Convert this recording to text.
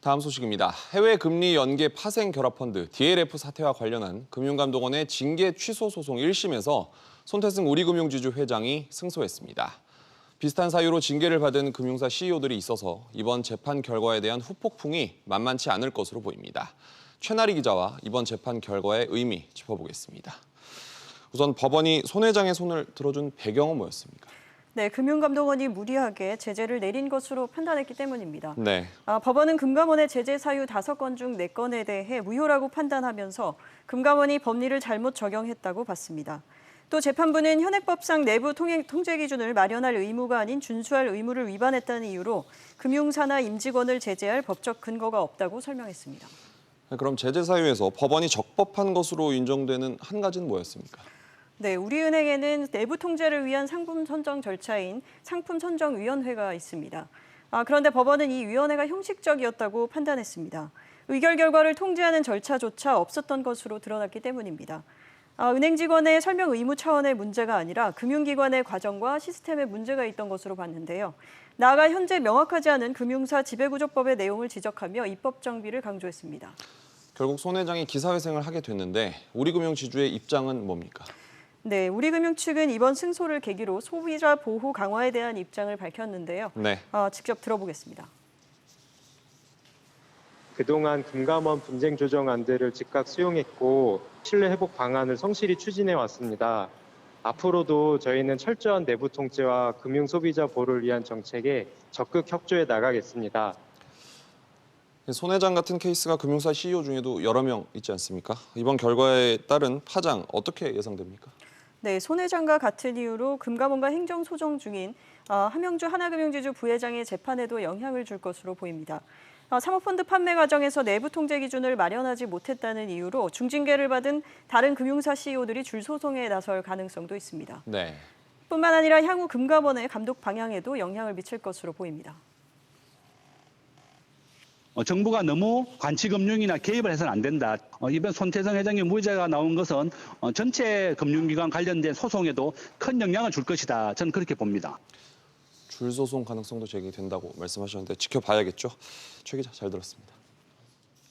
다음 소식입니다. 해외 금리 연계 파생 결합펀드 DLF 사태와 관련한 금융감독원의 징계 취소 소송 1심에서 손태승 우리금융지주 회장이 승소했습니다. 비슷한 사유로 징계를 받은 금융사 CEO들이 있어서 이번 재판 결과에 대한 후폭풍이 만만치 않을 것으로 보입니다. 최나리 기자와 이번 재판 결과의 의미 짚어보겠습니다. 우선 법원이 손 회장의 손을 들어준 배경은 뭐였습니까? 네, 금융감독원이 무리하게 제재를 내린 것으로 판단했기 때문입니다. 네. 법원은 금감원의 제재 사유 5건 중 4건에 대해 무효라고 판단하면서 금감원이 법리를 잘못 적용했다고 봤습니다. 또 재판부는 현행법상 내부 통제 기준을 마련할 의무가 아닌 준수할 의무를 위반했다는 이유로 금융사나 임직원을 제재할 법적 근거가 없다고 설명했습니다. 그럼 제재 사유에서 법원이 적법한 것으로 인정되는 한 가지는 뭐였습니까? 네, 우리은행에는 내부 통제를 위한 상품 선정 절차인 상품선정위원회가 있습니다. 그런데 법원은 이 위원회가 형식적이었다고 판단했습니다. 의결 결과를 통제하는 절차조차 없었던 것으로 드러났기 때문입니다. 은행 직원의 설명 의무 차원의 문제가 아니라 금융기관의 과정과 시스템에 문제가 있던 것으로 봤는데요. 나아가 현재 명확하지 않은 금융사 지배구조법의 내용을 지적하며 입법 정비를 강조했습니다. 결국 손 회장이 기사회생을 하게 됐는데 우리금융지주의 입장은 뭡니까? 네, 우리금융 측은 이번 승소를 계기로 소비자 보호 강화에 대한 입장을 밝혔는데요. 네. 직접 들어보겠습니다. 그동안 금감원 분쟁 조정안들을 즉각 수용했고 신뢰 회복 방안을 성실히 추진해 왔습니다. 앞으로도 저희는 철저한 내부 통제와 금융 소비자 보호를 위한 정책에 적극 협조해 나가겠습니다. 손 회장 같은 케이스가 금융사 CEO 중에도 여러 명 있지 않습니까? 이번 결과에 따른 파장 어떻게 예상됩니까? 네, 손 회장과 같은 이유로 금감원과 행정소송 중인 함영주 하나금융지주 부회장의 재판에도 영향을 줄 것으로 보입니다. 사모펀드 판매 과정에서 내부 통제 기준을 마련하지 못했다는 이유로 중징계를 받은 다른 금융사 CEO들이 줄 소송에 나설 가능성도 있습니다. 네. 뿐만 아니라 향후 금감원의 감독 방향에도 영향을 미칠 것으로 보입니다. 정부가 너무 관치금융이나 개입을 해서는 안 된다. 이번 손태성 회장의 무죄가 나온 것은 전체 금융기관 관련된 소송에도 큰 영향을 줄 것이다. 저는 그렇게 봅니다. 줄 소송 가능성도 제기된다고 말씀하셨는데 지켜봐야겠죠. 최 기자 잘 들었습니다.